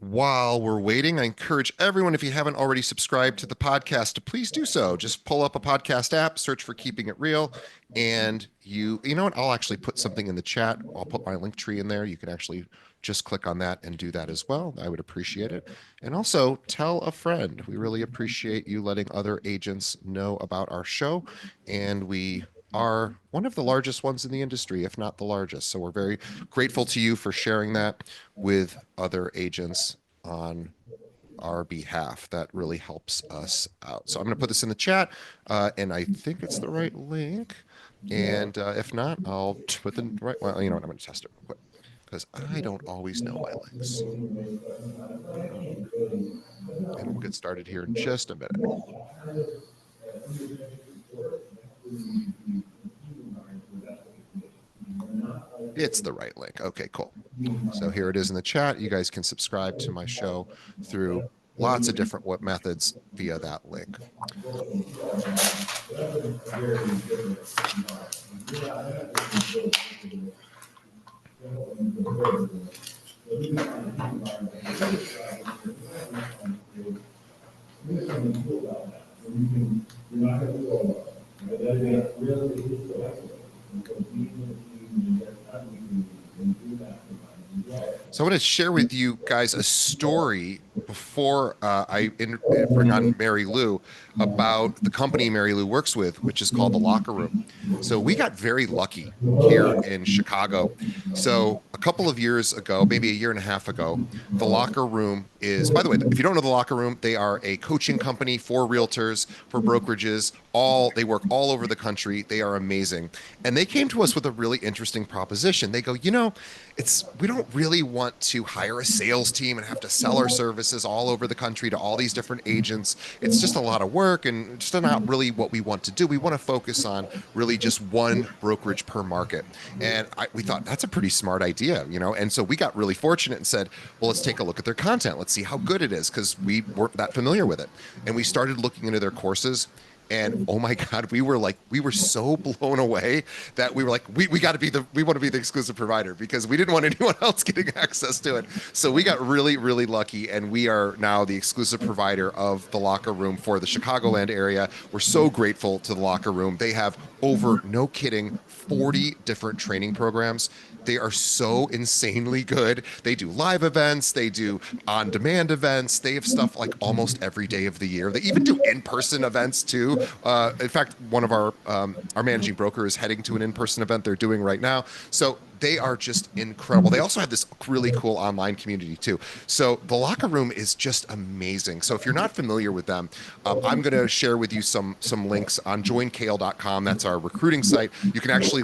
While we're waiting, I encourage everyone, if you haven't already subscribed to the podcast, to please do so. Just pull up a podcast app, search for Keeping It Real, and you know what? I'll actually put something in the chat. I'll put my link tree in there. You can actually just click on that and do that as well. I would appreciate it. And also tell a friend. We really appreciate you letting other agents know about our show. And we are one of the largest ones in the industry, if not the largest. So we're very grateful to you for sharing that with other agents on our behalf. That really helps us out. So I'm going to put this in the chat, and I think it's the right link. And if not, I'll put the right. Well, you know what? I'm going to test it real quick because I don't always know my links. And we'll get started here in just a minute. It's the right link. Okay, cool. So here it is in the chat. You guys can subscribe to my show through lots of different methods via that link. So I want to share with you guys a story before bring on Mary Lou about the company Mary Lou works with, which is called The Locker Room. So we got very lucky here in Chicago. So a couple of years ago, maybe a year and a half ago, The Locker Room is, by the way, if you don't know The Locker Room, they are a coaching company for realtors, for brokerages. They work all over the country. They are amazing. And they came to us with a really interesting proposition. They go, we don't really want to hire a sales team and have to sell our services all over the country to all these different agents. It's just a lot of work and just not really what we want to do. We want to focus on really just one brokerage per market. And we thought that's a pretty smart idea, And so we got really fortunate and said, well, let's take a look at their content. Let's see how good it is because we weren't that familiar with it. And we started looking into their courses. And oh my God, we were so blown away that we were like, we want to be the exclusive provider because we didn't want anyone else getting access to it. So we got really, really lucky, and we are now the exclusive provider of The Locker Room for the Chicagoland area. We're so grateful to The Locker Room. They have over, no kidding, 40 different training programs. They are so insanely good. They do live events. They do on-demand events. They have stuff like almost every day of the year. They even do in-person events too. In fact, one of our managing broker is heading to an in-person event they're doing right now. So they are just incredible. They also have this really cool online community too. So the Locker Room is just amazing. So if you're not familiar with them, I'm going to share with you some links on joinkale.com. That's our recruiting site. You can actually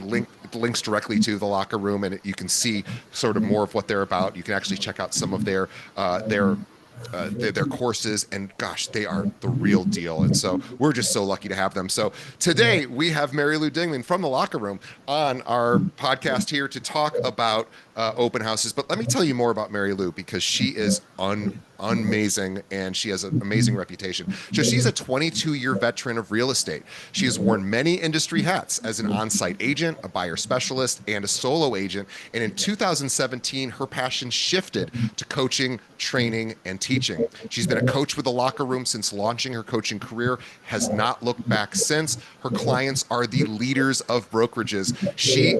links directly to the Locker Room, and you can see sort of more of what they're about. You can actually check out some of their courses, and gosh, they are the real deal. And so we're just so lucky to have them. So today we have Mary Lou Dingman from the Locker Room on our podcast here to talk about open houses. But let me tell you more about Mary Lou because she is amazing, and she has an amazing reputation. So she's a 22-year veteran of real estate. She has worn many industry hats as an on-site agent, a buyer specialist, and a solo agent. And in 2017, her passion shifted to coaching, training, and teaching. She's been a coach with the Locker Room since launching her coaching career, has not looked back since. Her clients are the leaders of brokerages.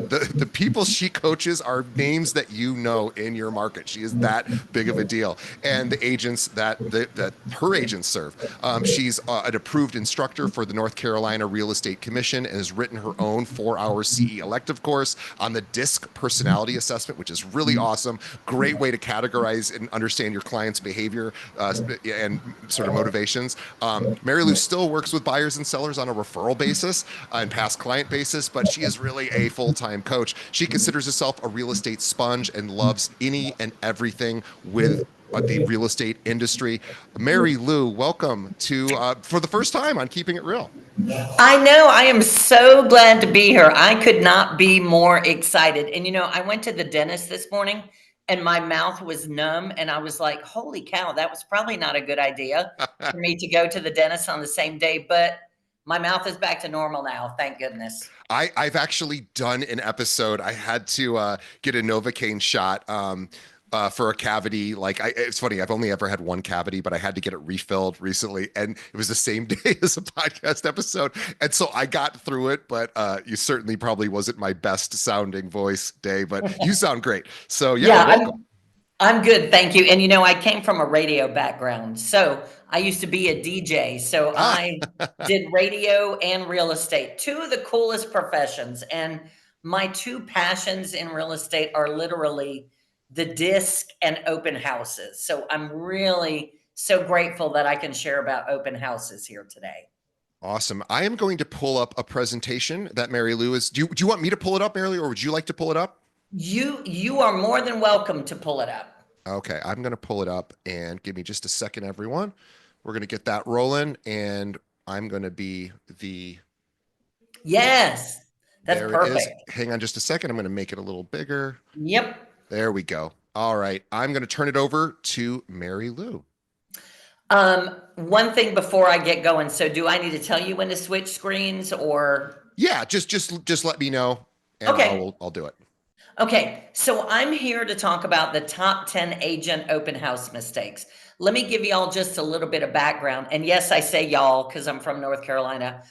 The people she coaches are names that you know in your market. She is that big of a deal. And the agents that her agents serve. She's an approved instructor for the North Carolina Real Estate Commission and has written her own 4-hour CE elective course on the DISC personality assessment, which is really awesome. Great way to categorize and understand your client's behavior and sort of motivations. Mary Lou still works with buyers and sellers on a referral basis and past client basis, but she is really a full-time coach. She considers herself a real estate sponge and loves any and everything with the real estate industry. Mary Lou, welcome to for the first time on Keeping It Real. I know. I am so glad to be here. I could not be more excited. And I went to the dentist this morning and my mouth was numb. And I was like, holy cow, that was probably not a good idea for me to go to the dentist on the same day. But my mouth is back to normal now. Thank goodness. I've actually done an episode. I had to get a Novocaine shot for a cavity. Like it's funny, I've only ever had one cavity, but I had to get it refilled recently, and it was the same day as a podcast episode, and so I got through it. But you certainly probably wasn't my best sounding voice day, but you sound great. So yeah, Yeah, welcome. I'm good, thank you. And I came from a radio background. So I used to be a DJ. So Ah, I did radio and real estate, two of the coolest professions. And my two passions in real estate are literally the disc and open houses. So I'm really so grateful that I can share about open houses here today. awesome. I am going to pull up a presentation that Mary Lou is. Do you want me to pull it up, Mary Lou, or would you like to pull it up? You are more than welcome to pull it up. Okay, I'm going to pull it up and give me just a second, everyone. We're going to get that rolling, and I'm going to be the Yes, that's there it is. perfect. Hang on just a second. I'm going to make it a little bigger. Yep. There we go. All right. I'm going to turn it over to Mary Lou. One thing before I get going. So do I need to tell you when to switch screens or? Yeah, just let me know and Okay. I'll do it. Okay. So I'm here to talk about the top 10 agent open house mistakes. Let me give y'all just a little bit of background. And yes, I say y'all because I'm from North Carolina.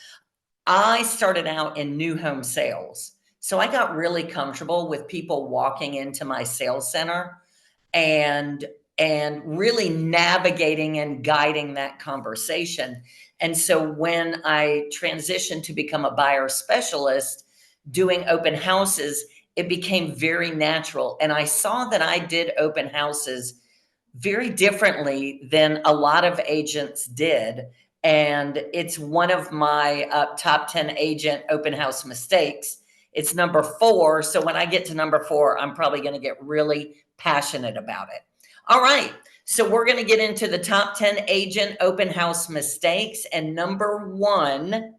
I started out in new home sales. So I got really comfortable with people walking into my sales center and really navigating and guiding that conversation. And so when I transitioned to become a buyer specialist doing open houses, it became very natural. And I saw that I did open houses very differently than a lot of agents did. And it's one of my top 10 agent open house mistakes. It's number four. So when I get to number four, I'm probably going to get really passionate about it. All right. So we're going to get into the top 10 agent open house mistakes. And number one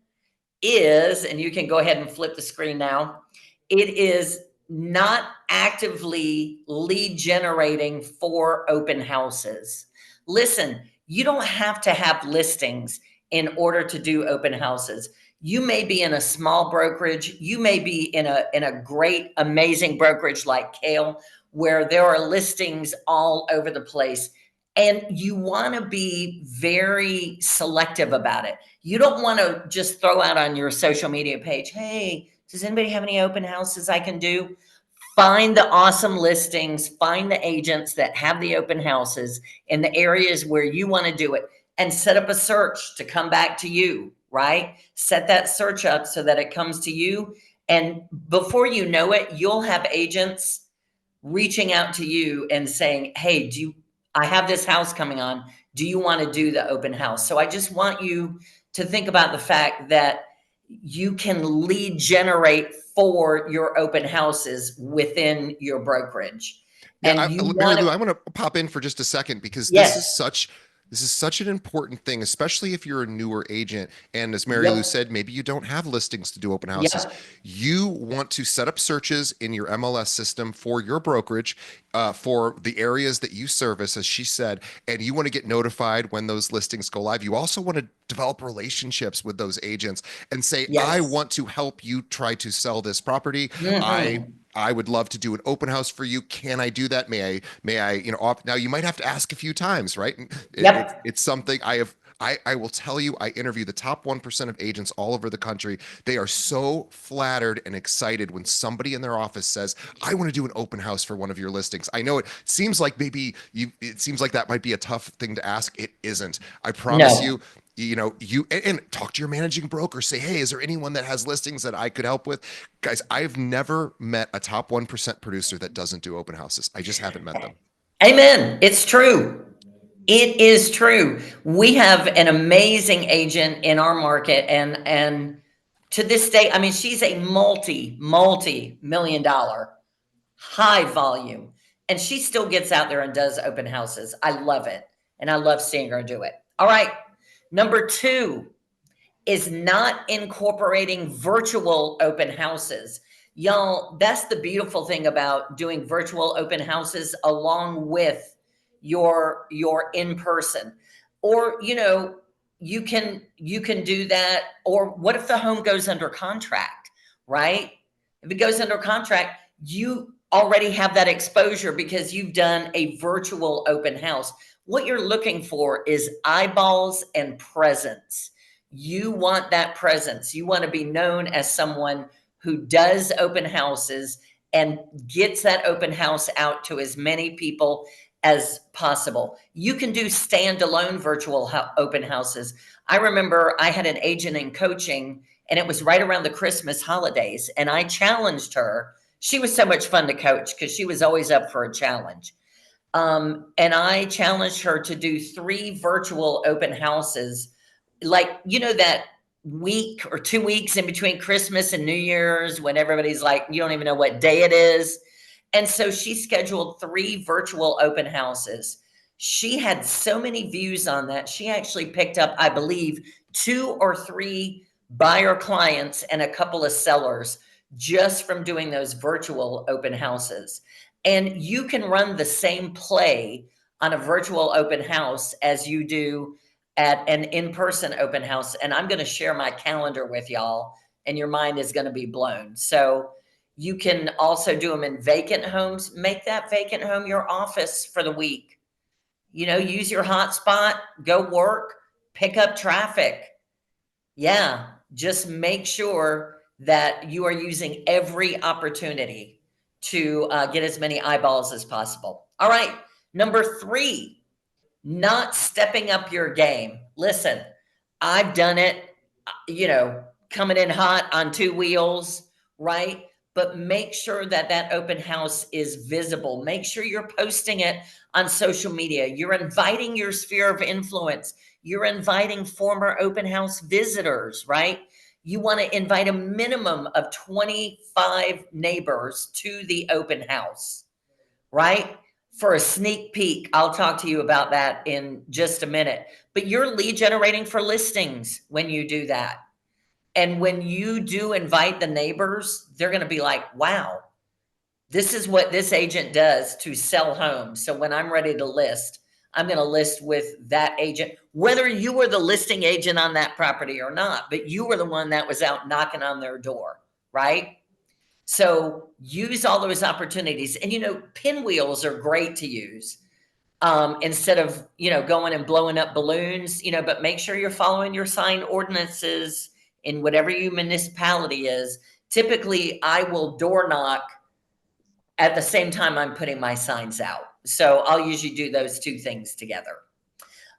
is, and you can go ahead and flip the screen now, it is not actively lead generating for open houses. Listen, you don't have to have listings in order to do open houses. You may be in a small brokerage, you may be in a great amazing brokerage like Kale where there are listings all over the place, and you want to be very selective about it. You don't want to just throw out on your social media page, hey, does anybody have any open houses I can do? Find the awesome listings, find the agents that have the open houses in the areas where you want to do it, and set up a search to come back to you, right? Set that search up so that it comes to you. And before you know it, you'll have agents reaching out to you and saying, hey, I have this house coming on. Do you want to do the open house? So I just want you to think about the fact that you can lead generate for your open houses within your brokerage. Yeah, And you Mary want Lou, to, I want to pop in for just a second because yes, this is such an important thing, especially if you're a newer agent. And as Mary Lou yep, said, maybe you don't have listings to do open houses. yep, You want to set up searches in your MLS system for your brokerage, for the areas that you service, as she said, and you want to get notified when those listings go live. You also want to develop relationships with those agents and say, I yes. want to help you try to sell this property. I Hmm. I would love to do an open house for you. Can I do that? May I, now you might have to ask a few times, right? And Yep. it's something I have. I will tell you, I interview the top 1% of agents all over the country. They are so flattered and excited when somebody in their office says, I want to do an open house for one of your listings. I know it seems like it seems like that might be a tough thing to ask. It isn't. I promise No. you, and talk to your managing broker. Say, hey, is there anyone that has listings that I could help with? Guys, I've never met a top 1% producer that doesn't do open houses. I just haven't met them. Amen. It's true. It is true. We have an amazing agent in our market, and to this day, I mean, she's a multi million dollar high volume, and she still gets out there and does open houses. I love it, and I love seeing her do it. All right, number two is not incorporating virtual open houses. Y'all, that's the beautiful thing about doing virtual open houses along with your in person. Or, you can do that. Or what if the home goes under contract, right? If it goes under contract, already have that exposure because you've done a virtual open house. What you're looking for is eyeballs and presence. You want that presence. You want to be known as someone who does open houses and gets that open house out to as many people as possible. You can do standalone virtual open houses. I remember I had an agent in coaching, and it was right around the Christmas holidays, and I challenged her. She was so much fun to coach because she was always up for a challenge. And I challenged her to do 3 virtual open houses, like, that week or 2 weeks in between Christmas and New Year's when everybody's like, you don't even know what day it is. And so she scheduled 3 virtual open houses. She had so many views on that. She actually picked up, I believe, 2 or 3 buyer clients and a couple of sellers just from doing those virtual open houses. And you can run the same play on a virtual open house as you do at an in-person open house. And I'm going to share my calendar with y'all, and your mind is going to be blown. So you can also do them in vacant homes. Make that vacant home your office for the week. Use your hotspot, go work, pick up traffic. Yeah, just make sure that you are using every opportunity to get as many eyeballs as possible. All right, number 3, not stepping up your game. Listen, I've done it, coming in hot on 2 wheels, right? But make sure that that open house is visible. Make sure you're posting it on social media. You're inviting your sphere of influence. You're inviting former open house visitors, right? You want to invite a minimum of 25 neighbors to the open house, right? For a sneak peek. I'll talk to you about that in just a minute. But you're lead generating for listings when you do that. And when you do invite the neighbors, they're going to be like, wow, this is what this agent does to sell homes. So when I'm ready to list, I'm going to list with that agent, whether you were the listing agent on that property or not, but you were the one that was out knocking on their door, right? So use all those opportunities. And pinwheels are great to use, instead of going and blowing up balloons. But make sure you're following your sign ordinances in whatever your municipality is. Typically, I will door knock at the same time I'm putting my signs out. So I'll usually do those 2 things together.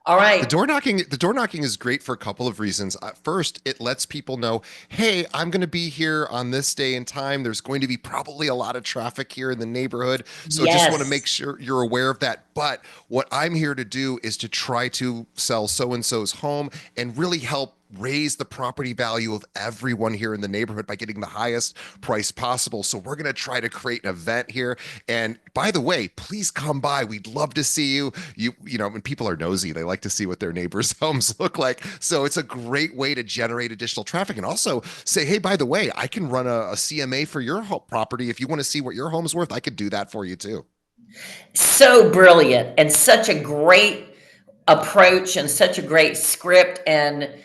All The right. door knocking is great for a couple of reasons. First, it lets people know, hey, I'm going to be here on this day and time. There's going to be probably a lot of traffic here in the neighborhood. So just want to make Yes. sure you're aware of that. But what I'm here to do is to try to sell so and so's home and really help raise the property value of everyone here in the neighborhood by getting the highest price possible. So we're going to try to create an event here. And by the way, please come by. We'd love to see you. When people are nosy, they like to see what their neighbors' homes look like. So it's a great way to generate additional traffic and also say, hey, by the way, I can run a CMA for your property. If you want to see what your home's worth, I could do that for you too. So brilliant and such a great approach and such a great script and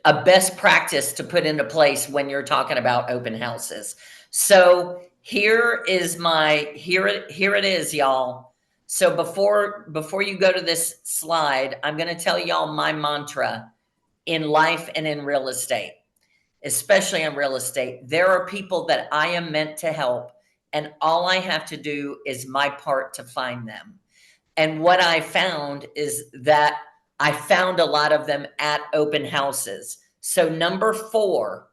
a best practice to put into place when you're talking about open houses. So here it is, y'all. So before you go to this slide, I'm going to tell y'all my mantra in life and in real estate, especially in real estate. There are people that I am meant to help, and all I have to do is my part to find them. And what I found is that I found a lot of them at open houses. So, number 4,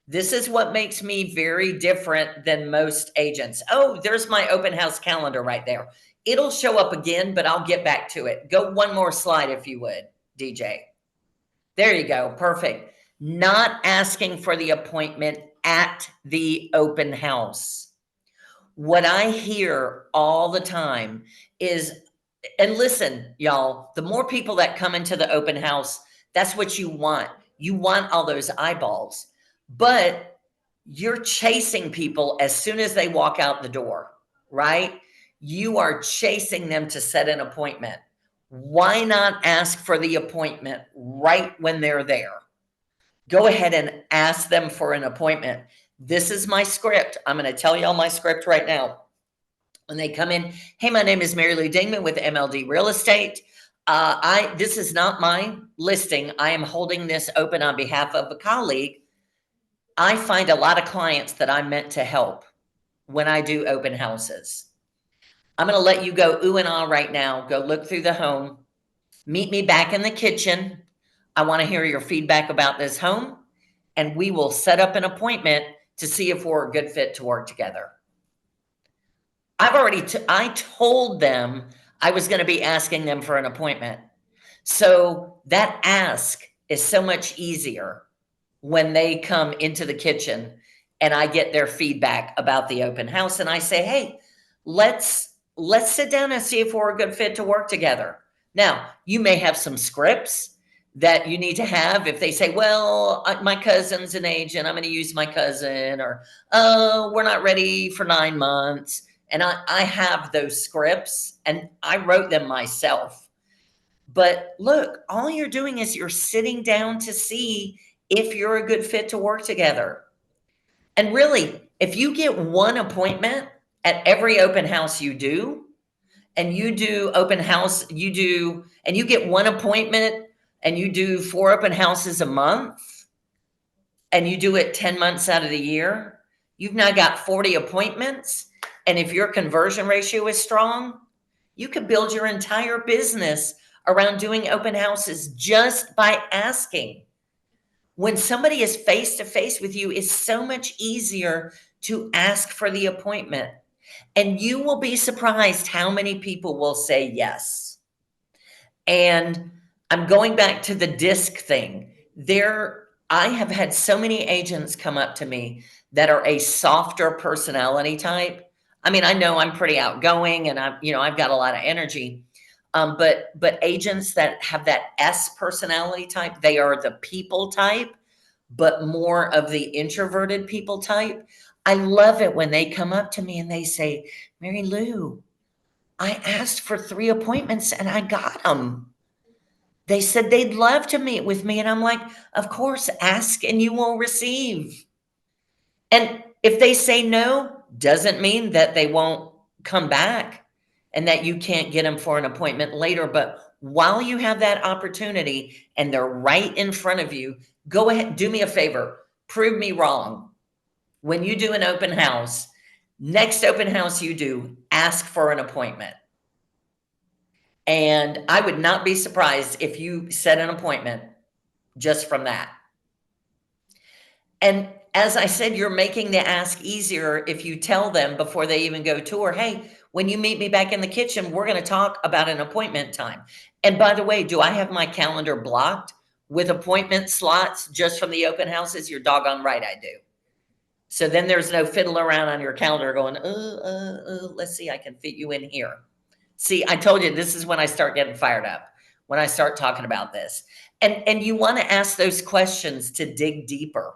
this is what makes me very different than most agents. Oh, there's my open house calendar right there. It'll show up again, but I'll get back to it. Go one more slide if you would, DJ. There you go. Perfect. Not asking for the appointment at the open house. What I hear all the time is, and listen, y'all, the more people that come into the open house, that's what you want. You want all those eyeballs, but you're chasing people as soon as they walk out the door, right? You are chasing them to set an appointment. Why not ask for the appointment right when they're there? Go ahead and ask them for an appointment. This is my script. I'm going to tell y'all my script right now. When they come in, hey, my name is Mary Lou Dingman with MLD Real Estate. This is not my listing. I am holding this open on behalf of a colleague. I find a lot of clients that I'm meant to help when I do open houses. I'm going to let you go ooh and ah right now. Go look through the home. Meet me back in the kitchen. I want to hear your feedback about this home, and we will set up an appointment to see if we're a good fit to work together. I told them I was going to be asking them for an appointment. So that ask is so much easier when they come into the kitchen and I get their feedback about the open house and I say, "Hey, let's sit down and see if we're a good fit to work together." Now, you may have some scripts that you need to have if they say, "Well, my cousin's an agent, I'm going to use my cousin," or, "Oh, we're not ready for 9 months." And I have those scripts and I wrote them myself. But look, all you're doing is you're sitting down to see if you're a good fit to work together. And really, if you get one appointment at every open house you do, and you do open house, and you get one appointment and you do 4 open houses a month, and you do it 10 months out of the year, you've now got 40 appointments. And if your conversion ratio is strong, you could build your entire business around doing open houses just by asking. When somebody is face to face with you, it's so much easier to ask for the appointment. And you will be surprised how many people will say yes. And I'm going back to the disc thing. I have had so many agents come up to me that are a softer personality type. I mean, I know I'm pretty outgoing and I've got a lot of energy. But agents that have that S personality type, they are the people type, but more of the introverted people type. I love it when they come up to me and they say, "Mary Lou, I asked for 3 appointments and I got them. They said they'd love to meet with me." And I'm like, "Of course, ask and you will receive." And if they say no, doesn't mean that they won't come back and that you can't get them for an appointment later. But while you have that opportunity and they're right in front of you, go ahead, do me a favor, prove me wrong. When you do an open house, next open house you do, ask for an appointment. And I would not be surprised if you set an appointment just from that. And as I said, you're making the ask easier if you tell them before they even go tour, "Hey, when you meet me back in the kitchen, we're going to talk about an appointment time." And by the way, do I have my calendar blocked with appointment slots just from the open houses? You're doggone right I do. So then there's no fiddle around on your calendar going, let's see, I can fit you in here. See, I told you this is when I start getting fired up, when I start talking about this. And you want to ask those questions to dig deeper,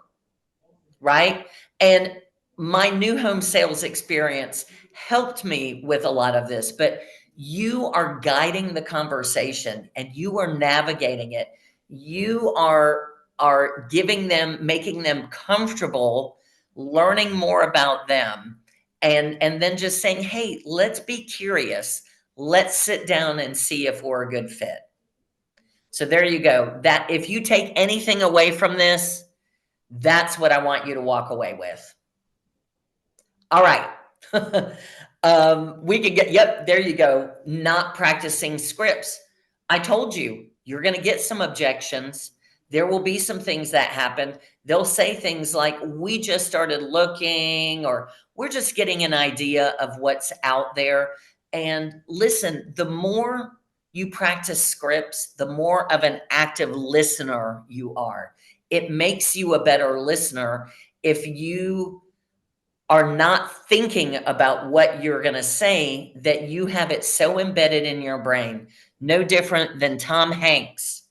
right? And my new home sales experience helped me with a lot of this, but you are guiding the conversation and you are navigating it. You are giving them, making them comfortable, learning more about them, and then just saying, "Hey, let's be curious. Let's sit down and see if we're a good fit." So there you go. That if you take anything away from this, that's what I want you to walk away with. All right. We could get, yep, there you go. Not practicing scripts. I told you, you're going to get some objections. There will be some things that happen. They'll say things like, "We just started looking," or "We're just getting an idea of what's out there." And listen, the more you practice scripts, the more of an active listener you are. It makes you a better listener if you are not thinking about what you're going to say, that you have it so embedded in your brain. No different than Tom Hanks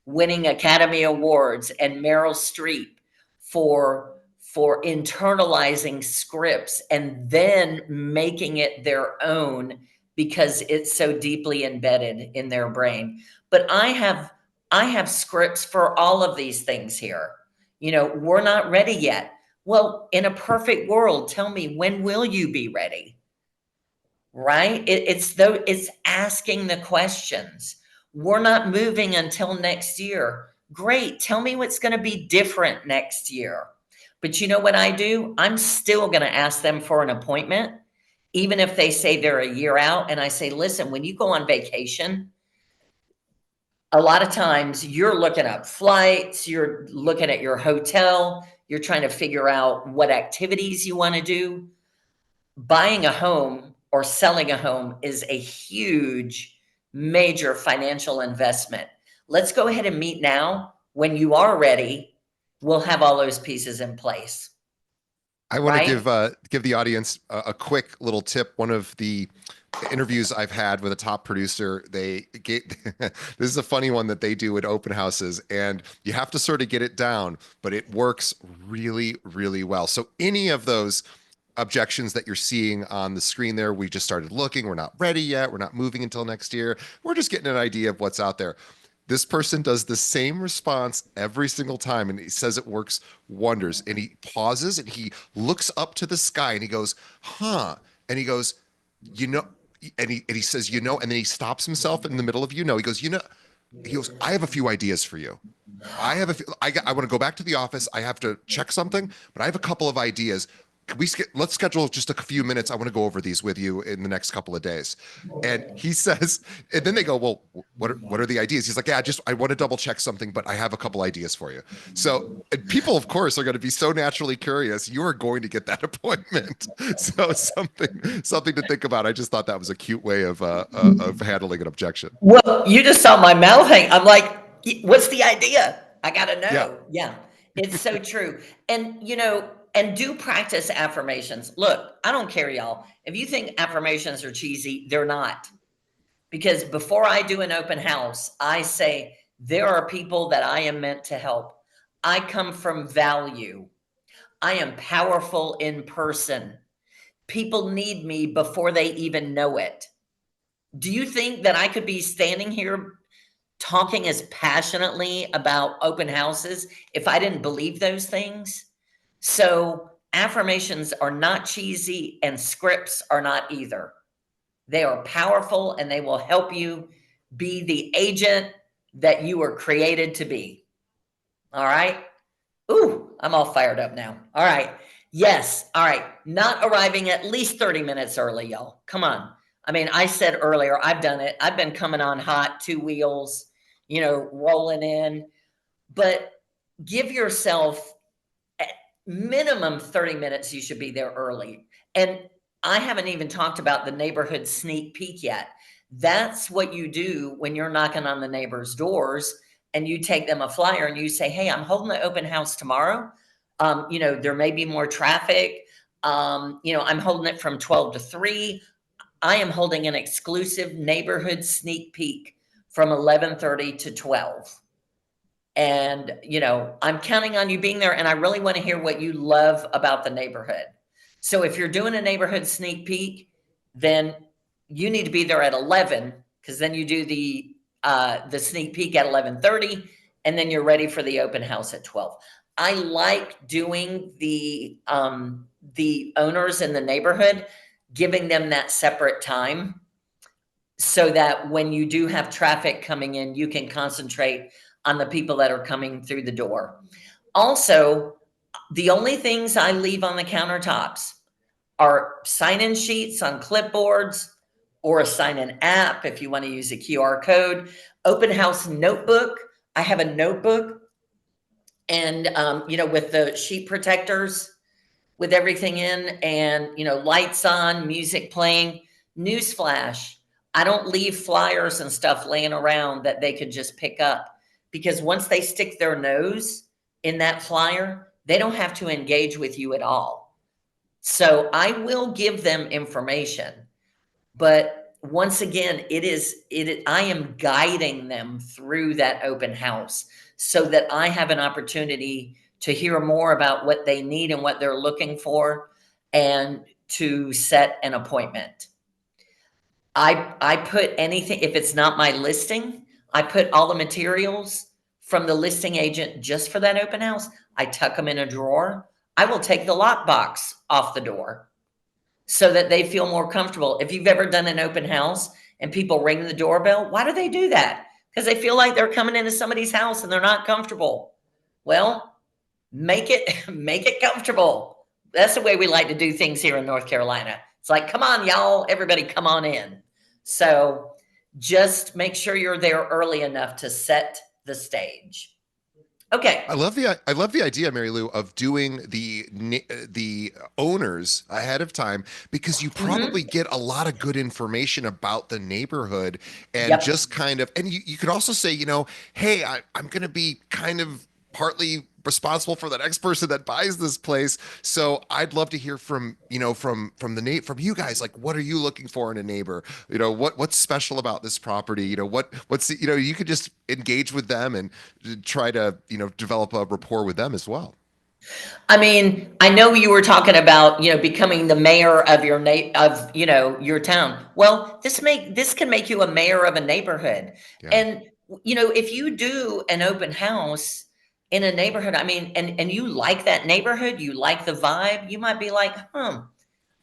winning Academy Awards and Meryl Streep for internalizing scripts and then making it their own because it's so deeply embedded in their brain. But I have scripts for all of these things here. We're not ready yet. Well, in a perfect world, tell me, when will you be ready? Right? It's asking the questions. We're not moving until next year. Great. Tell me what's going to be different next year. But you know what I do? I'm still going to ask them for an appointment, even if they say they're a year out. And I say, listen, when you go on vacation, a lot of times you're looking up flights, you're looking at your hotel, you're trying to figure out what activities you want to do. Buying a home or selling a home is a huge, major financial investment. Let's go ahead and meet now. When you are ready, we'll have all those pieces in place, I want to right? give the audience a quick little tip. One of the interviews I've had with a top producer, they get this is a funny one that they do at open houses, and you have to sort of get it down, but it works really, really well. So any of those objections that you're seeing on the screen there, we just started looking, we're not ready yet, we're not moving until next year, we're just getting an idea of what's out there. This person does the same response every single time, and he says it works wonders. And he pauses and he looks up to the sky and he goes, huh? And he goes, you know, and he says, and then he stops himself in the middle of, he goes, he goes, I have a few ideas for you. I want to go back to the office. I have to check something, but I have a couple of ideas. Let's schedule just a few minutes. I want to go over these with you in the next couple of days. And he says, and then they go, well, what are the ideas? He's like, yeah, I want to double check something, but I have a couple ideas for you. So, and people, of course, are going to be so naturally curious. You are going to get that appointment. So something to think about. I just thought that was a cute way of handling an objection. Well, you just saw my mouth hang. I'm like, what's the idea? I got to Yeah. know. Yeah, it's so true. And, and do practice affirmations. Look, I don't care, y'all. If you think affirmations are cheesy, they're not. Because before I do an open house, I say, there are people that I am meant to help. I come from value. I am powerful in person. People need me before they even know it. Do you think that I could be standing here talking as passionately about open houses if I didn't believe those things? So, affirmations are not cheesy and scripts are not either. They are powerful and they will help you be the agent that you were created to be. All right. Ooh, I'm all fired up now. All right. Yes. All right. Not arriving at least 30 minutes early, y'all. Come on. I mean, I said earlier, I've done it. I've been coming on hot, two wheels, rolling in, but give yourself at minimum 30 minutes. You should be there early. And I haven't even talked about the neighborhood sneak peek yet. That's what you do when you're knocking on the neighbors' doors and you take them a flyer and you say, hey, I'm holding the open house tomorrow. There may be more traffic. I'm holding it from 12 to 3. I am holding an exclusive neighborhood sneak peek from 11:30 to 12. And, I'm counting on you being there. And I really want to hear what you love about the neighborhood. So if you're doing a neighborhood sneak peek, then you need to be there at 11, because then you do the sneak peek at 11:30, and then you're ready for the open house at 12. I like doing the owners in the neighborhood, giving them that separate time so that when you do have traffic coming in, you can concentrate on the people that are coming through the door. Also, the only things I leave on the countertops are sign-in sheets on clipboards, or a sign-in app if you want to use a QR code. Open house notebook. I have a notebook, and with the sheet protectors, with everything in, and lights on, music playing. Newsflash, I don't leave flyers and stuff laying around that they could just pick up, because once they stick their nose in that flyer, they don't have to engage with you at all. So I will give them information, but once again, I am guiding them through that open house so that I have an opportunity to hear more about what they need and what they're looking for, and to set an appointment. I put anything, if it's not my listing, I put all the materials from the listing agent just for that open house. I tuck them in a drawer. I will take the lockbox off the door so that they feel more comfortable. If you've ever done an open house and people ring the doorbell, why do they do that? Because they feel like they're coming into somebody's house and they're not comfortable. Well, make it make it comfortable. That's the way we like to do things here in North Carolina. It's like, come on, y'all, everybody come on in. So just make sure you're there early enough to set the stage. Okay. I love the idea, Mary Lou, of doing the owners ahead of time, because you probably Mm-hmm. get a lot of good information about the neighborhood, and Yep. just kind of, and you could also say, hey, I'm going to be kind of partly responsible for the next person that buys this place. So I'd love to hear from, from you guys, like, what are you looking for in a neighbor? What's special about this property? You could just engage with them and try to, develop a rapport with them as well. I mean, I know you were talking about, becoming the mayor of your town. Well, this can make you a mayor of a neighborhood. Yeah. And if you do an open house in a neighborhood, I mean, and you like that neighborhood, you like the vibe, you might be like, I'm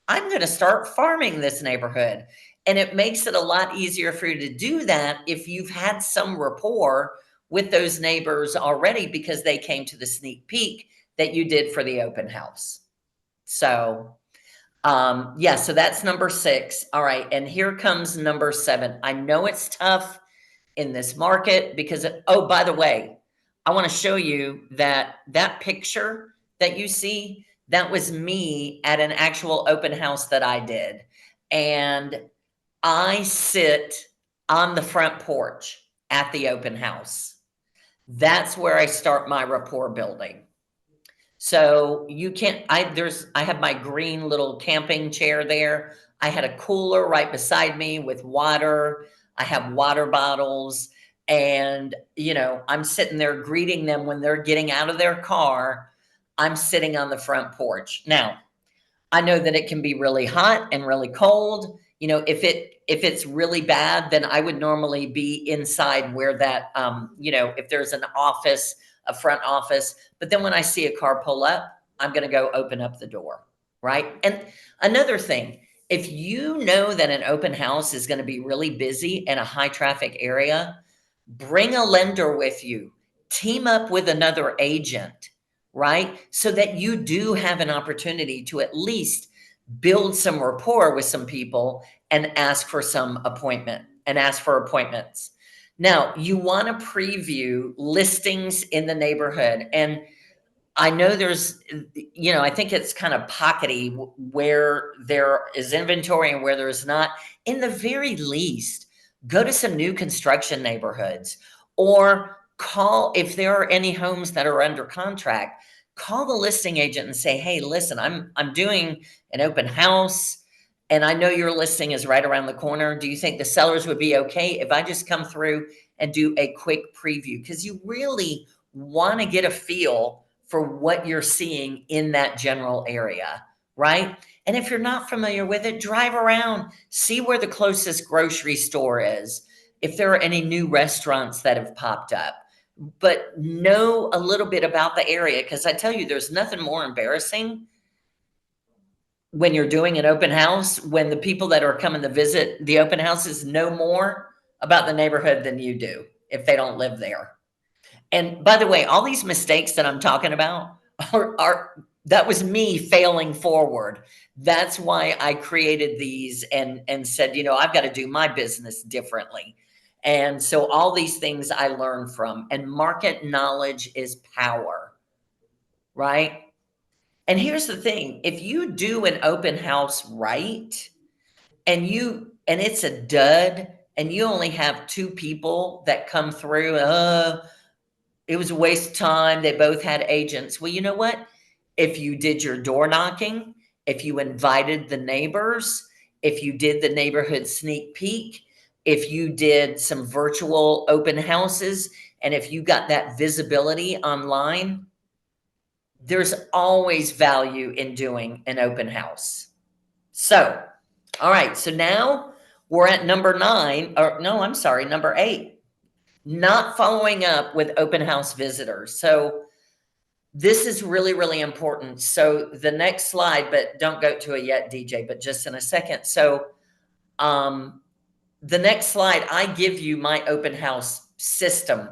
going to start farming this neighborhood. And it makes it a lot easier for you to do that if you've had some rapport with those neighbors already because they came to the sneak peek that you did for the open house. So, yeah, so that's number 6. All right. And here comes number 7. I know it's tough in this market because, oh, by the way, I want to show you that picture that you see, that was me at an actual open house that I did. And I sit on the front porch at the open house. That's where I start my rapport building. So you can't, I have my green little camping chair there. I had a cooler right beside me with water. I have water bottles. And, I'm sitting there greeting them when they're getting out of their car. I'm sitting on the front porch. Now, I know that it can be really hot and really cold. If it's really bad, then I would normally be inside where that if there's an office, a front office. But then when I see a car pull up, I'm going to go open up the door, right? And another thing, if you know that an open house is going to be really busy in a high traffic area, bring a lender with you, team up with another agent, right? So that you do have an opportunity to at least build some rapport with some people and ask for appointments. Now, you want to preview listings in the neighborhood. And I know I think it's kind of pockety where there is inventory and where there is not. In the very least, go to some new construction neighborhoods or call, if there are any homes that are under contract, call the listing agent and say, hey, listen, I'm doing an open house and I know your listing is right around the corner. Do you think the sellers would be okay if I just come through and do a quick preview? Because you really want to get a feel for what you're seeing in that general area, right? And if you're not familiar with it, drive around, see where the closest grocery store is, if there are any new restaurants that have popped up. But know a little bit about the area because I tell you, there's nothing more embarrassing when you're doing an open house when the people that are coming to visit the open houses know more about the neighborhood than you do if they don't live there. And by the way, all these mistakes that I'm talking about are that was me failing forward. That's why I created these and said, I've got to do my business differently. And so all these things I learned from, and market knowledge is power, right? And here's the thing, if you do an open house right, and it's a dud, and you only have 2 people that come through, it was a waste of time. They both had agents. Well, you know what? If you did your door knocking, if you invited the neighbors, if you did the neighborhood sneak peek, if you did some virtual open houses, and if you got that visibility online, there's always value in doing an open house. So, all right. So now we're at number 9, or no, I'm sorry, number 8, not following up with open house visitors. So this is really, really important. So the next slide, but don't go to it yet, DJ, but just in a second. So um, the next slide, I give you my open house system.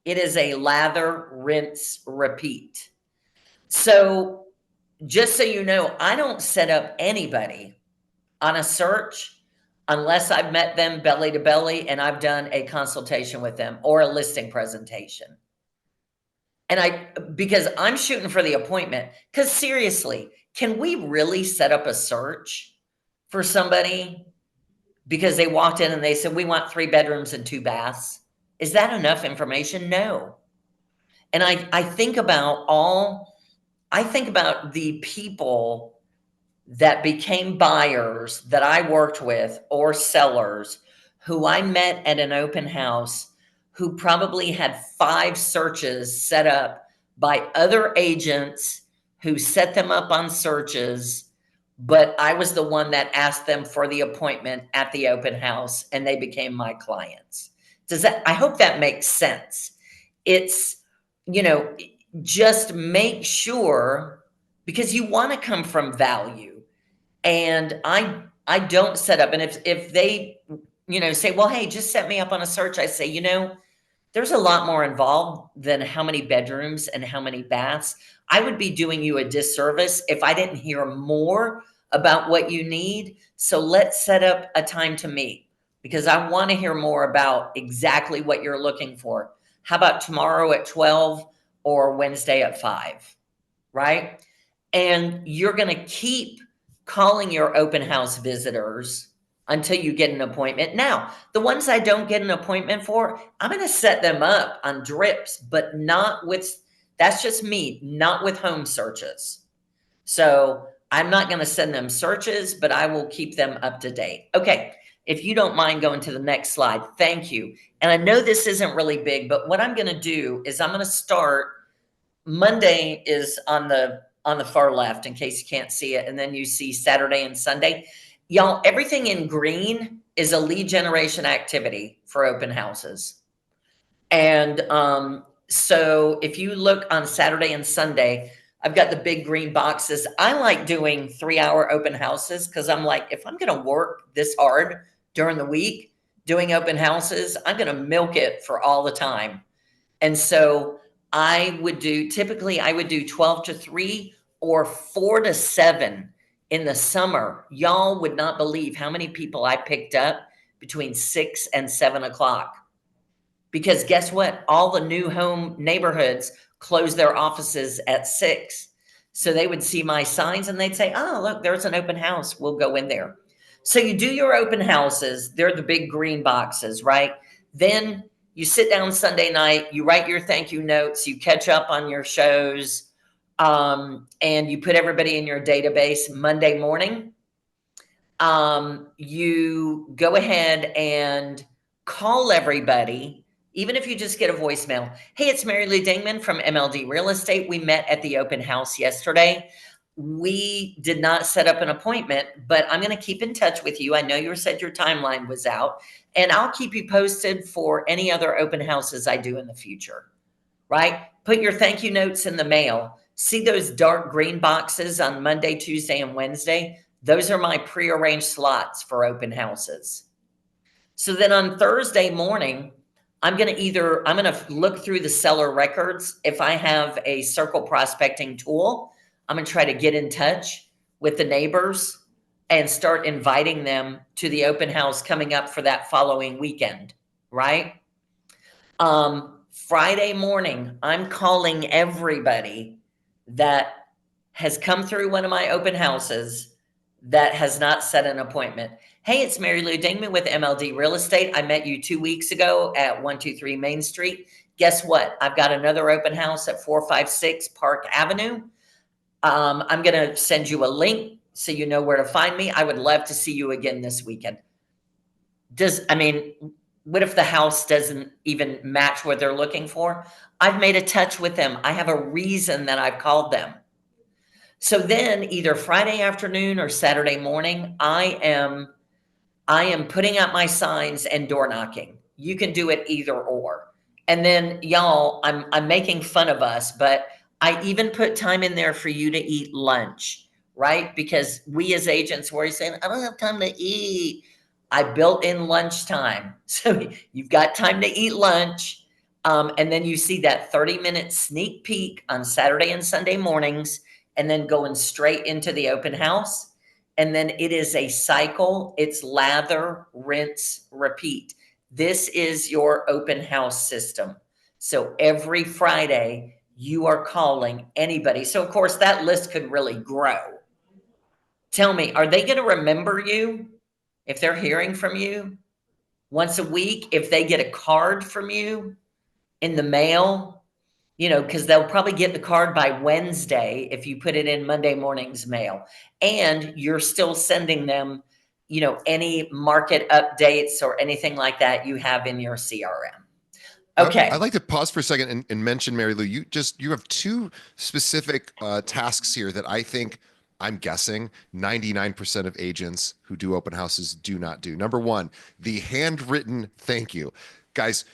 It is a lather, rinse, repeat. So just so you know, I don't set up anybody on a search unless I've met them belly to belly and I've done a consultation with them or a listing presentation. And because I'm shooting for the appointment, because seriously, can we really set up a search for somebody because they walked in and they said, we want 3 bedrooms and 2 baths? Is that enough information? No. And I think about the people that became buyers that I worked with or sellers who I met at an open house who probably had 5 searches set up by other agents who set them up on searches, but I was the one that asked them for the appointment at the open house and they became my clients. I hope that makes sense. It's, you know, just make sure, because you want to come from value. And I don't set up, and if they, say, well, hey, just set me up on a search, I say, there's a lot more involved than how many bedrooms and how many baths. I would be doing you a disservice if I didn't hear more about what you need. So let's set up a time to meet, because I want to hear more about exactly what you're looking for. How about tomorrow at 12 or Wednesday at 5, right? And you're going to keep calling your open house visitors until you get an appointment. Now, the ones I don't get an appointment for, I'm going to set them up on drips, but not with, that's just me, not with home searches. So I'm not going to send them searches, but I will keep them up to date. Okay. If you don't mind going to the next slide, thank you. And I know this isn't really big, but what I'm going to do is I'm going to start. Monday is on the far left in case you can't see it, and then you see Saturday and Sunday. Y'all, everything in green is a lead generation activity for open houses. And so if you look on Saturday and Sunday, I've got the big green boxes. I like doing 3-hour open houses because I'm like, if I'm going to work this hard during the week doing open houses, I'm going to milk it for all the time. And so typically I would do 12 to 3 or 4 to 7 in the summer. Y'all would not believe how many people I picked up between 6 and 7 o'clock. Because guess what? All the new home neighborhoods close their offices at 6. So they would see my signs and they'd say, oh, look, there's an open house. We'll go in there. So you do your open houses. They're the big green boxes, right? Then you sit down Sunday night, you write your thank you notes, you catch up on your shows, and you put everybody in your database. Monday morning, you go ahead and call everybody, even if you just get a voicemail. Hey, it's Mary Lou Dingman from MLD Real Estate. We met at the open house yesterday. We did not set up an appointment, but I'm going to keep in touch with you. I know you said your timeline was out, and I'll keep you posted for any other open houses I do in the future, right? Put your thank you notes in the mail. See those dark green boxes on Monday, Tuesday, and Wednesday? Those are my prearranged slots for open houses. So then on Thursday morning, I'm going to look through the seller records. If I have a circle prospecting tool, I'm going to try to get in touch with the neighbors and start inviting them to the open house coming up for that following weekend, right? Friday morning, I'm calling everybody that has come through one of my open houses that has not set an appointment. Hey, it's Mary Lou Dingman with MLD Real Estate. I met you 2 weeks ago at 123 Main Street. Guess what? I've got another open house at 456 Park Avenue. I'm going to send you a link so you know where to find me. I would love to see you again this weekend. What if the house doesn't even match what they're looking for? I've made a touch with them. I have a reason that I've called them. So then either Friday afternoon or Saturday morning, I am putting out my signs and door knocking. You can do it either or. And then y'all, I'm making fun of us, but I even put time in there for you to eat lunch, right? Because we as agents were saying, I don't have time to eat. I built in lunchtime. So you've got time to eat lunch. And then you see that 30-minute sneak peek on Saturday and Sunday mornings, and then going straight into the open house. And then it is a cycle. It's lather, rinse, repeat. This is your open house system. So every Friday, you are calling anybody. So, of course, that list could really grow. Tell me, are they going to remember you if they're hearing from you once a week? If they get a card from you in the mail, because they'll probably get the card by Wednesday if you put it in Monday morning's mail. And you're still sending them, any market updates or anything like that you have in your CRM. I'd Okay. like to pause for a second and mention, Mary Lou, you have two specific tasks here that I think, I'm guessing 99% of agents who do open houses do not do. Number one, the handwritten thank you. Guys,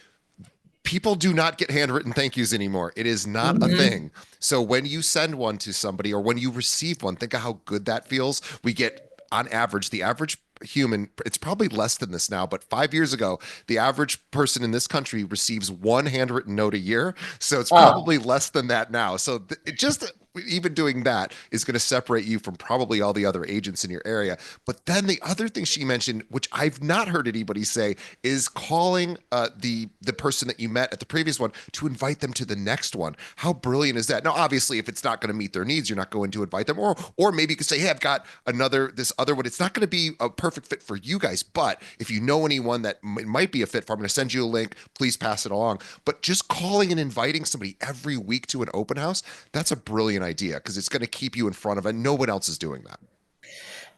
people do not get handwritten thank yous anymore. It is not a Mhm. thing. So when you send one to somebody or when you receive one, think of how good that feels. We get, on average, the average human, it's probably less than this now, but 5 years ago, the average person in this country receives one handwritten note a year. So it's Oh, probably less than that now. So just even doing that is going to separate you from probably all the other agents in your area. But then the other thing she mentioned, which I've not heard anybody say, is calling the person that you met at the previous one to invite them to the next one. How brilliant is that? Now, obviously, if it's not going to meet their needs, you're not going to invite them, or maybe you could say, hey, I've got this other one. It's not going to be a perfect fit for you guys, but if you know anyone that might be a fit for, I'm going to send you a link. Please pass it along. But just calling and inviting somebody every week to an open house, that's a brilliant idea because it's going to keep you in front of it. No one else is doing that.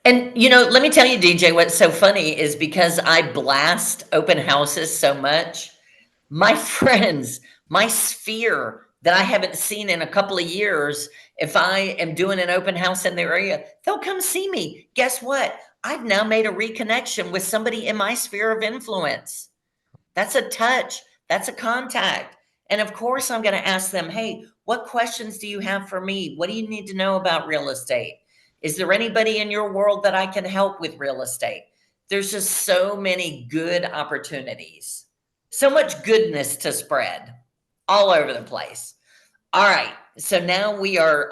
and let me tell you, DJ, what's so funny is because I blast open houses so much, my friends, my sphere that I haven't seen in a couple of years, if I am doing an open house in their area, they'll come see me. Guess what? I've now made a reconnection with somebody in my sphere of influence. That's a touch, that's a contact. And of course, I'm going to ask them, hey, what questions do you have for me? What do you need to know about real estate? Is there anybody in your world that I can help with real estate? There's just so many good opportunities, so much goodness to spread all over the place. All right. So now we are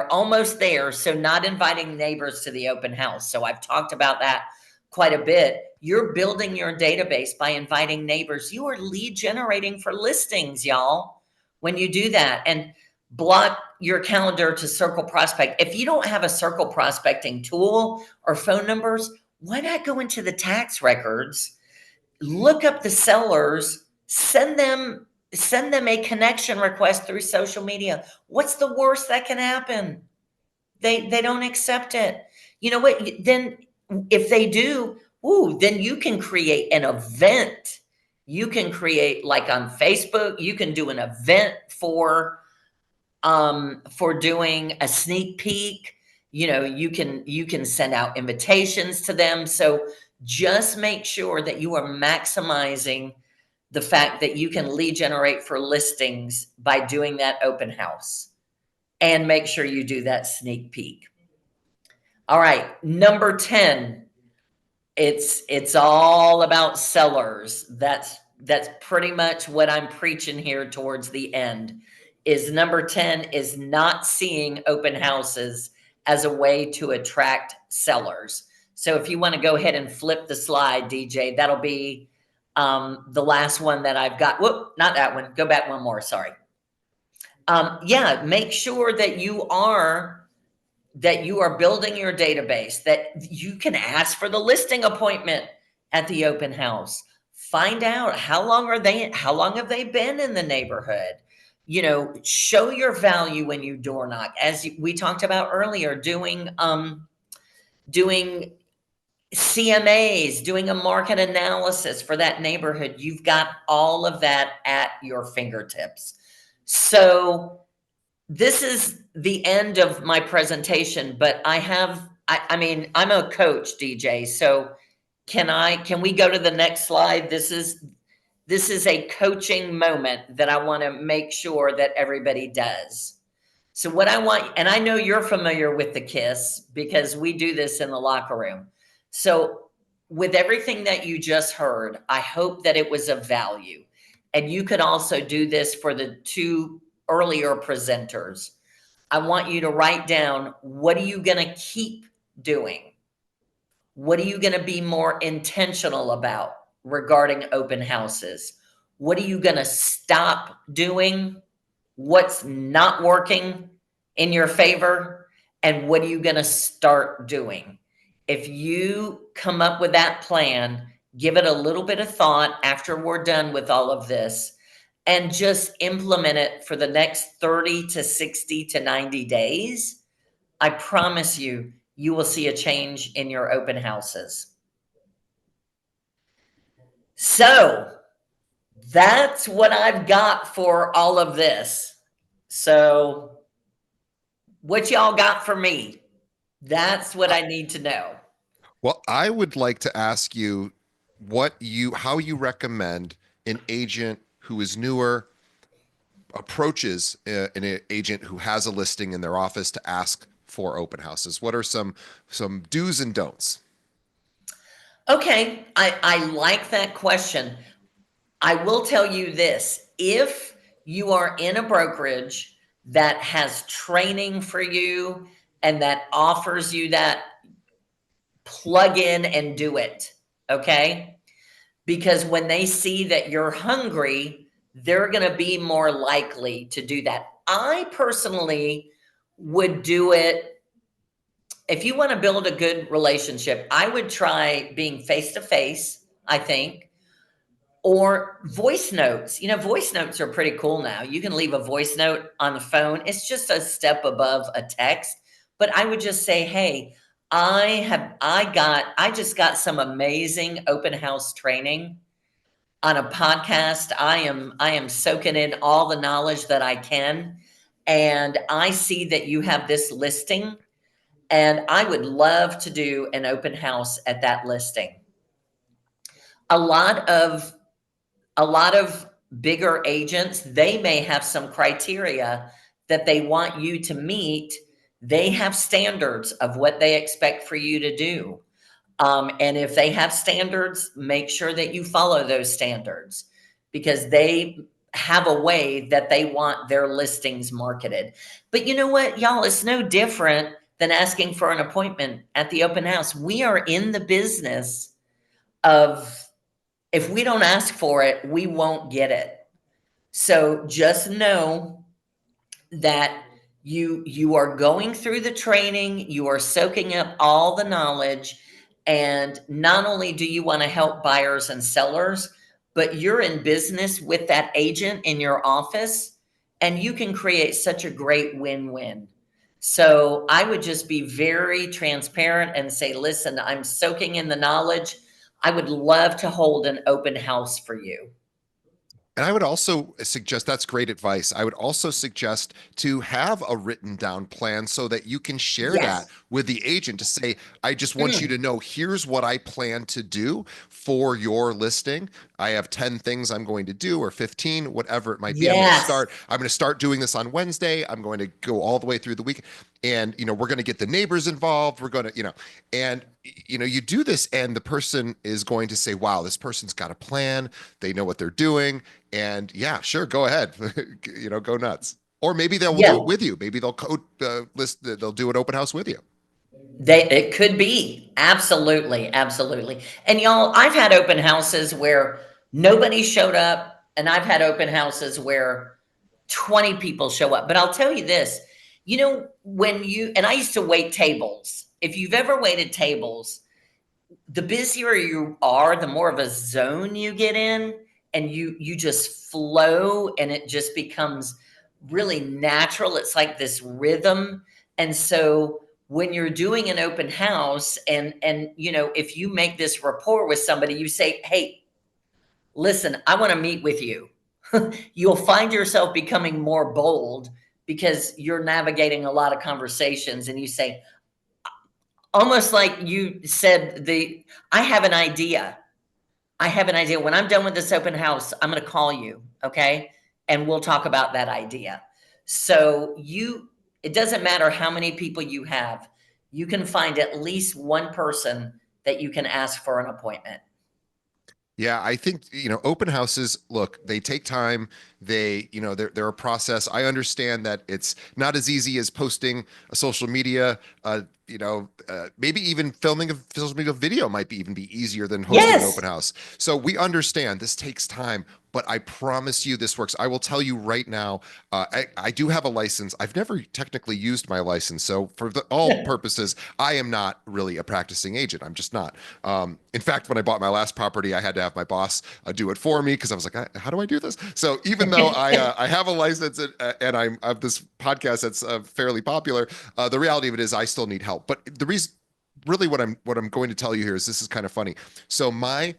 almost there. So not inviting neighbors to the open house. So I've talked about that quite a bit. You're building your database by inviting neighbors. You are lead generating for listings, y'all. When you do that, and block your calendar to circle prospect. If you don't have a circle prospecting tool or phone numbers, why not go into the tax records, look up the sellers, send them a connection request through social media. What's the worst that can happen? They don't accept it. You know what? Then if they do, ooh, then you can create an event. You can create, like on Facebook, you can do an event for doing a sneak peek. You can send out invitations to them. So just make sure that you are maximizing the fact that you can lead generate for listings by doing that open house, and make sure you do that sneak peek. All right, number 10, it's all about sellers. That's pretty much what I'm preaching here towards the end. Is number 10 is not seeing open houses as a way to attract sellers. So if you want to go ahead and flip the slide, DJ, that'll be the last one that I've got. Whoop, not that one. Go back one more. Sorry. Yeah, make sure that you are building your database, that you can ask for the listing appointment at the open house. Find out how long have they been in the neighborhood. Show your value when you door knock, as we talked about earlier, doing CMAs, doing a market analysis for that neighborhood. You've got all of that at your fingertips. So this is the end of my presentation, but I mean, I'm a coach, DJ. So can we go to the next slide? This is a coaching moment that I want to make sure that everybody does. So what I want, and I know you're familiar with the kiss because we do this in the locker room. So with everything that you just heard, I hope that it was of value. And you could also do this for the two earlier presenters. I want you to write down, what are you going to keep doing? What are you going to be more intentional about regarding open houses? What are you going to stop doing? What's not working in your favor? And what are you going to start doing? If you come up with that plan, give it a little bit of thought after we're done with all of this, and just implement it for the next 30 to 60 to 90 days, I promise you, you will see a change in your open houses. So that's what I've got for all of this. So, what y'all got for me? That's what Uh, I need to know. Well, I would like to ask you how you recommend an agent who is newer approaches an agent who has a listing in their office to ask for open houses. What are some do's and don'ts? Okay, I like that question. I will tell you this, if you are in a brokerage that has training for you and that offers you that, plug in and do it. Okay. Because when they see that you're hungry, they're going to be more likely to do that. I personally would do it. If you want to build a good relationship, I would try being face to face, I think, or voice notes. Voice notes are pretty cool now. You can leave a voice note on the phone. It's just a step above a text, but I would just say, "Hey, I just got some amazing open house training on a podcast. I am soaking in all the knowledge that I can, and I see that you have this listing, and I would love to do an open house at that listing." A lot of a lot of bigger agents, they may have some criteria that they want you to meet. They have standards of what they expect for you to do. And if they have standards, make sure that you follow those standards because they have a way that they want their listings marketed. But you know what, y'all, it's no different than asking for an appointment at the open house. We are in the business of, if we don't ask for it, we won't get it. So just know that you are going through the training, you are soaking up all the knowledge, and not only do you want to help buyers and sellers, but you're in business with that agent in your office, and you can create such a great win-win. So I would just be very transparent and say, listen, I'm soaking in the knowledge. I would love to hold an open house for you. And I would also suggest that's great advice. I would also suggest to have a written down plan so that you can share that Yes. with the agent to say, I just want you Mm, to know here's what I plan to do for your listing. I have 10 things I'm going to do, or 15, whatever it might be. yes. I'm going to start doing this on Wednesday. I'm going to go all the way through the week. And we're going to get the neighbors involved. We're going to, and you do this and the person is going to say, wow, this person's got a plan. They know what they're doing. And yeah, sure, go ahead. Go nuts. Or maybe they will do it Yeah. with you. Maybe they'll code list. They'll do an open house with you. It could be. Absolutely. Absolutely. And y'all, I've had open houses where nobody showed up, and I've had open houses where 20 people show up. But I'll tell you this, and I used to wait tables. If you've ever waited tables, the busier you are, the more of a zone you get in, and you just flow, and it just becomes really natural. It's like this rhythm. And so when you're doing an open house, and if you make this rapport with somebody, you say, "Hey, listen, I want to meet with you." You'll find yourself becoming more bold because you're navigating a lot of conversations, and you say, almost like you said, the I have an idea. I have an idea. When I'm done with this open house, I'm going to call you, okay? And we'll talk about that idea. So It doesn't matter how many people you have. You can find at least one person that you can ask for an appointment. Yeah, I think, open houses, look, they take time. They're a process. I understand that it's not as easy as posting a social media, maybe even filming a social media video might be even be easier than hosting an Yes. open house. So we understand this takes time, but I promise you this works. I will tell you right now, I do have a license. I've never technically used my license. So for all purposes, I am not really a practicing agent. I'm just not. In fact, when I bought my last property, I had to have my boss do it for me because I was like, how do I do this? So even though I have a license and I have this podcast that's fairly popular, the reality of it is I still need help. But the reason, really, what I'm going to tell you here is this is kind of funny. So my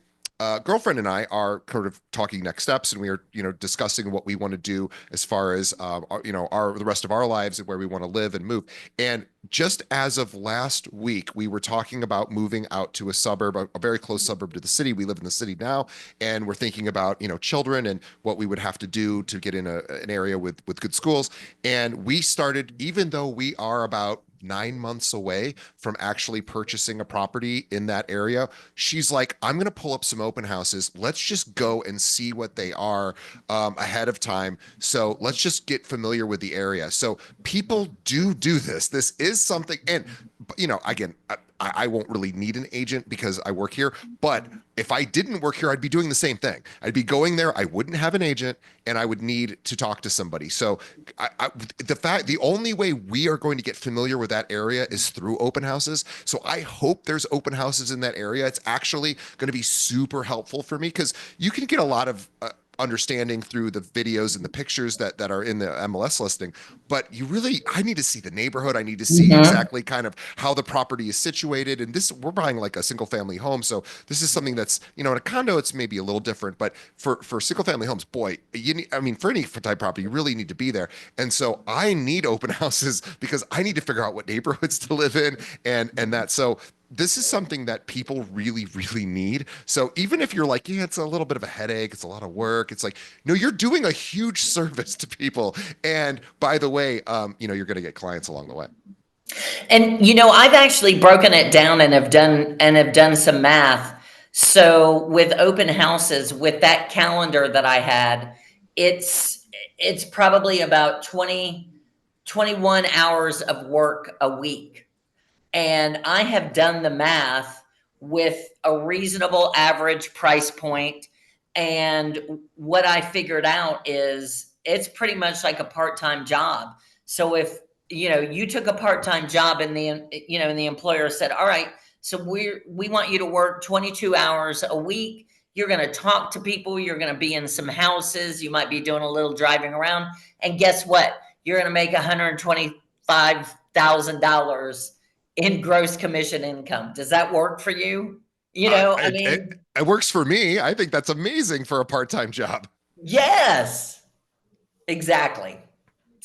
girlfriend and I are kind of talking next steps, and we are, discussing what we want to do as far as, our the rest of our lives and where we want to live and move. And just as of last week, we were talking about moving out to a suburb, a very close suburb to the city. We live in the city now, and we're thinking about, children and what we would have to do to get in an area with good schools. And we started, even though we are about 9 months away from actually purchasing a property in that area, she's like, I'm going to pull up some open houses. Let's just go and see what they are ahead of time. So let's just get familiar with the area. So people do this. This is something. And, again, I won't really need an agent because I work here. But if I didn't work here, I'd be doing the same thing. I'd be going there. I wouldn't have an agent and I would need to talk to somebody. So the only way we are going to get familiar with that area is through open houses. So I hope there's open houses in that area. It's actually going to be super helpful for me because you can get a lot of understanding through the videos and the pictures that are in the MLS listing. But I need to see the neighborhood. I need to see Mhm. exactly kind of how the property is situated. And we're buying like a single family home. So this is something that's, in a condo, it's maybe a little different, but for single family homes, boy, I mean, for any type property, you really need to be there. And so I need open houses because I need to figure out what neighborhoods to live in and that. So this is something that people really need. So even if you're like, yeah, it's a little bit of a headache, it's a lot of work, it's like, no, you're doing a huge service to people. And by the way, you're going to get clients along the way. And I've actually broken it down and have done some math. So with open houses, with that calendar that I had, it's probably about 21 hours of work a week. And I have done the math with a reasonable average price point. And what I figured out is it's pretty much like a part-time job. So if you took a part-time job and the employer said, all right, so we want you to work 22 hours a week. You're going to talk to people. You're going to be in some houses. You might be doing a little driving around. And guess what? You're going to make $125,000 in gross commission income. Does that work for you? I It, it, mean, it works for me. I think that's amazing for a part-time job. yes, exactly.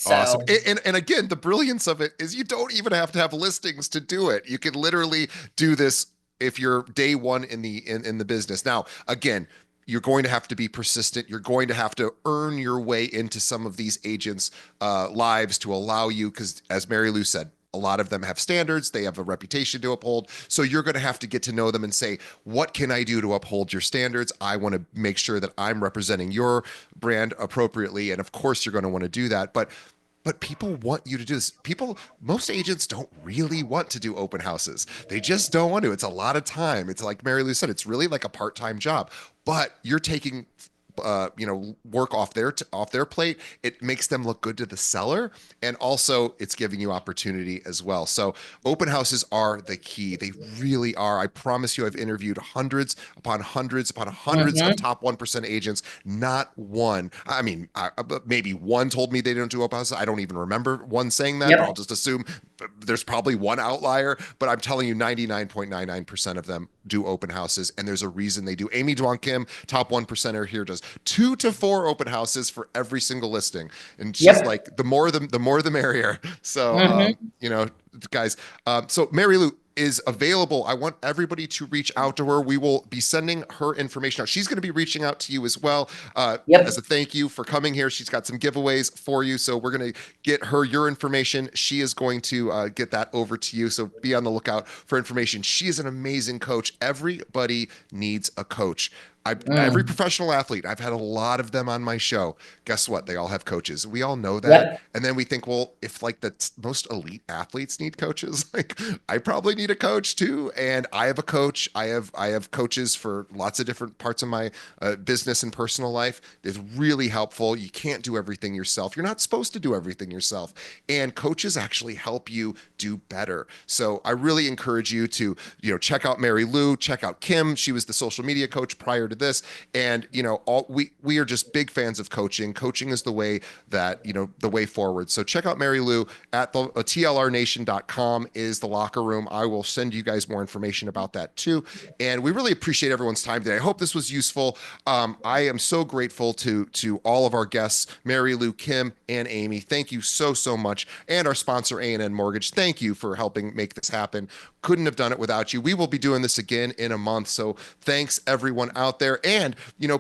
Awesome. So, And again, the brilliance of it is you don't even have to have listings to do it. You can literally do this if you're day one in the business. Now, again, you're going to have to be persistent. You're going to have to earn your way into some of these agents' lives to allow you, because as Mary Lou said, a lot of them have standards, they have a reputation to uphold. So you're going to have to get to know them and say, what can I do to uphold your standards? I want to make sure that I'm representing your brand appropriately. And of course, you're going to want to do that. But people want you to do this. Most agents don't really want to do open houses. They just don't want to. It's a lot of time. It's like Mary Lou said, it's really like a part-time job, but you're taking work off their plate. It makes them look good to the seller, and also it's giving you opportunity as well. So open houses are the key. They really are. I promise you, I've interviewed hundreds upon hundreds upon hundreds of mhm. top 1% agents. Not one, I mean, maybe one told me they don't do open houses. I don't even remember one saying that, but I'll Yep. just assume there's probably one outlier. But I'm telling you, 99.99% of them do open houses, and there's a reason they do. Amy Dwan Kim, top 1%er here, does 2 to 4 open houses for every single listing, and she's Yep. like, the more the merrier. So Mhm. guys, so Mary Lou, is available. I want everybody to reach out to her. We will be sending her information out. She's going to be reaching out to you as well. As a Yep. thank you for coming here. She's got some giveaways for you. So we're going to get her your information. She is going to get that over to you. So be on the lookout for information. She is an amazing coach. Everybody needs a coach. Every Mm. professional athlete, I've had a lot of them on my show. Guess what? They all have coaches. We all know that. Yep. And then we think, well, if like the most elite athletes need coaches, like I probably need a coach too. And I have a coach. I have coaches for lots of different parts of my business and personal life. It's really helpful. You can't do everything yourself. You're not supposed to do everything yourself. And coaches actually help you do better. So I really encourage you to, check out Mary Lou, check out Kim. She was the social media coach prior to this. And, we are just big fans of coaching. Coaching is the way that, the way forward. So check out Mary Lou at the tlrnation.com is the locker room. I will send you guys more information about that too. And we really appreciate everyone's time today. I hope this was useful. I am so grateful to all of our guests, Mary Lou, Kim, and Amy. Thank you so much. And our sponsor, A&N Mortgage. Thank you for helping make this happen. Couldn't have done it without you. We will be doing this again in a month. So thanks everyone out there. And,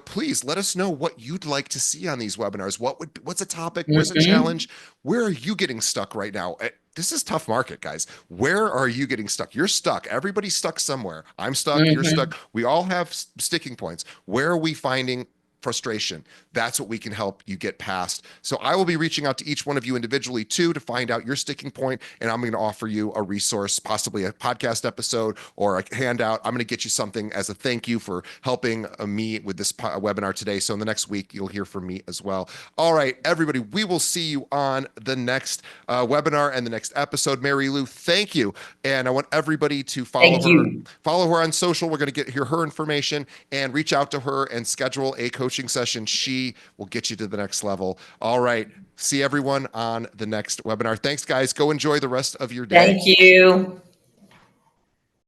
please let us know what you'd like to see on these webinars. What's a topic? Where's a Hmm. challenge? Where are you getting stuck right now? This is tough market, guys. Where are you getting stuck? You're stuck. Everybody's stuck somewhere. I'm stuck. You're stuck. Hmm. We all have sticking points. Where are we finding frustration? That's what we can help you get past. So I will be reaching out to each one of you individually too to find out your sticking point, and I'm going to offer you a resource, possibly a podcast episode or a handout. I'm going to get you something as a thank you for helping me with this webinar today. So in the next week, you'll hear from me as well. All right, everybody, we will see you on the next webinar and the next episode. Mary Lou, thank you. And I want everybody to follow Thank her. you. Follow her on social. We're going to get hear her information and reach out to her and schedule a coaching session. She will get you to the next level. All right. See everyone on the next webinar. Thanks, guys. Go enjoy the rest of your day. Thank you.